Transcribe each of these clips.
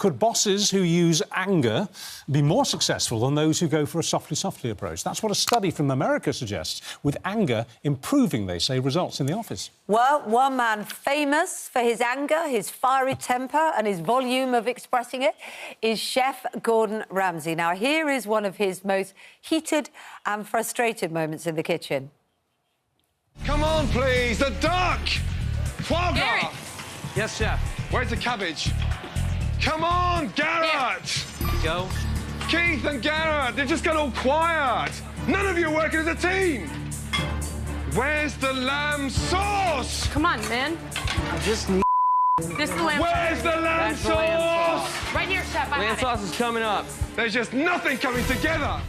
Could bosses who use anger be more successful than those who go for a softly approach? That's what a study from America suggests, with anger improving, they say, results in the office. Well, one man famous for his anger, his fiery temper and his volume of expressing it is Chef Gordon Ramsay. Now, here is one of his most heated and frustrated moments in the kitchen. Come on, please, the duck! Foie gras! Yes, chef. Where's the cabbage? Come on, Garrett! Go. Keith and Garrett, they've just got all quiet. None of you are working as a team. Where's the lamb sauce? Come on, man. Just need This is the lamb Where's the lamb That's the lamb sauce? Right here, Chef. I lamb have sauce is coming up. There's just nothing coming together.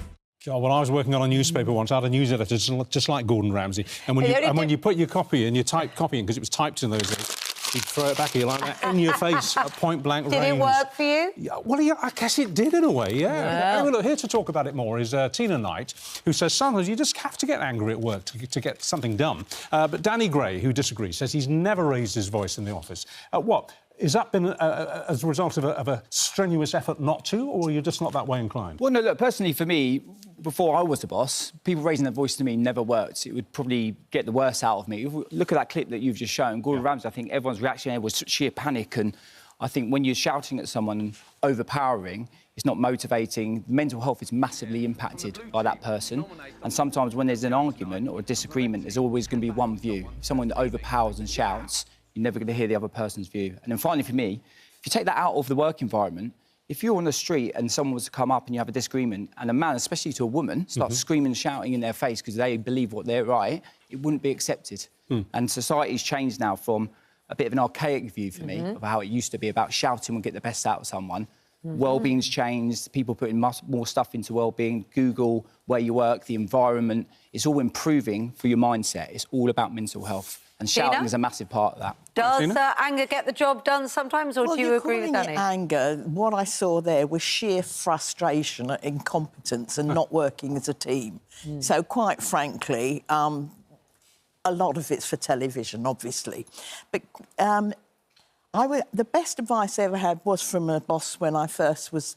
God, when I was working on a newspaper once, I had a news editor just like Gordon Ramsay. And when you put your copy in, you type copy in, because it was typed in those days, he'd throw it back at you like that, in your face, at point-blank range. Did it work for you? Yeah, well, yeah, I guess it did in a way, yeah. Anyway, look, here to talk about it more is Tina Knight, who says sometimes you just have to get angry at work to get something done. But Danny Gray, who disagrees, says he's never raised his voice in the office. What? Has that been as a result of a strenuous effort not to, or you're just not that way inclined? Well, no, look, personally, for me, before I was the boss, people raising their voice to me never worked. It would probably get the worst out of me. Look at that clip that you've just shown. Gordon Ramsay, I think everyone's reaction there was sheer panic, and I think when you're shouting at someone and overpowering, it's not motivating. Mental health is massively impacted by that person, and sometimes when there's an argument or a disagreement, there's always going to be one view. If someone overpowers and shouts, you're never going to hear the other person's view. And then finally, for me, if you take that out of the work environment, if you're on the street and someone was to come up and you have a disagreement, and a man, especially to a woman, starts screaming and shouting in their face because they believe what they're right, it wouldn't be accepted. And society's changed now from a bit of an archaic view for me of how it used to be about shouting and get the best out of someone. Wellbeing's changed, people putting more stuff into wellbeing, Google, where you work, the environment. It's all improving for your mindset. It's all about mental health. And shouting is a massive part of that. Does anger get the job done sometimes, or do you agree with Danny? Anger, what I saw there was sheer frustration, incompetence and not working as a team. So, quite frankly, a lot of it's for television, obviously. But the best advice I ever had was from a boss when I first was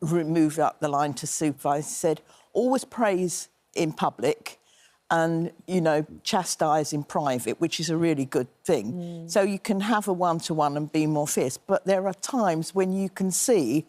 moved up the line to supervise. He said, always praise in public and, you know, chastise in private, which is a really good thing. So you can have a one-to-one and be more fierce. But there are times when you can see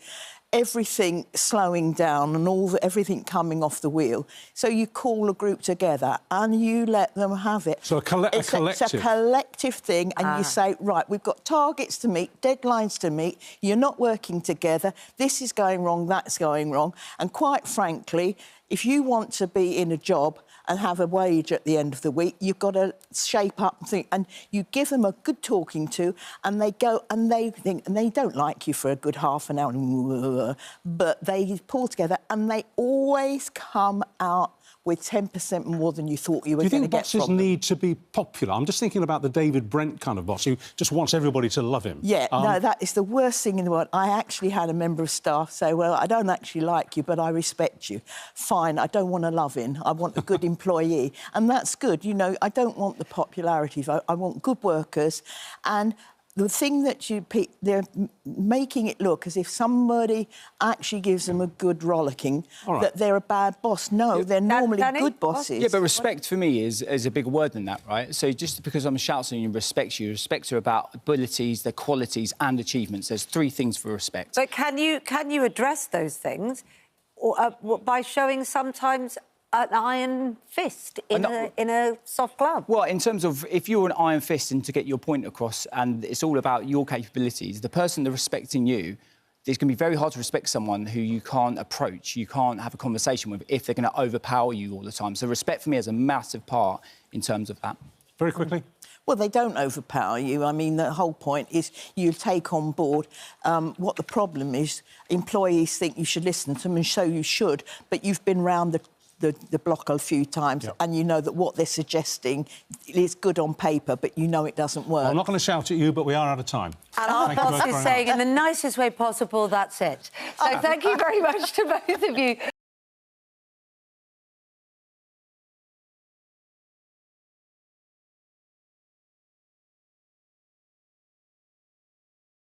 everything slowing down and everything coming off the wheel. So you call a group together and you let them have it. So a collective. It's a collective thing, and you say, right, we've got targets to meet, deadlines to meet, you're not working together, this is going wrong, that's going wrong. And quite frankly, if you want to be in a job and have a wage at the end of the week, you've got to shape up and think, and you give them a good talking to, and they go and they think, and they don't like you for a good half an hour, but they pull together and they always come out with 10% more than you thought you were going to get. Do you think bosses need to be popular? I'm just thinking about the David Brent kind of boss who just wants everybody to love him. Yeah, no, that is the worst thing in the world. I actually had a member of staff say, well, I don't actually like you, but I respect you. Fine, I don't want a love-in. I want a good employee. And that's good. You know, I don't want the popularity vote. I want good workers. And the thing that they're making it look as if somebody actually gives them a good rollicking, that they're a bad boss. No, they're normally good bosses. Yeah, but respect for me is a bigger word than that, right? So just because I'm shouting and respect are about abilities, their qualities and achievements. There's three things for respect. But can you address those things by showing sometimes an iron fist in a soft glove? Well, in terms of if you're an iron fist and to get your point across and it's all about your capabilities, the person that's respecting you, it's going to be very hard to respect someone who you can't approach, you can't have a conversation with if they're going to overpower you all the time. So respect for me is a massive part in terms of that. Very quickly. Well, they don't overpower you. I mean, the whole point is you take on board what the problem is. Employees think you should listen to them, and so you should, but you've been round the block a few times, and you know that what they're suggesting is good on paper, but you know it doesn't work. Well, I'm not going to shout at you, but we are out of time. And our boss is saying in the nicest way possible, that's it. So thank you very much to both of you.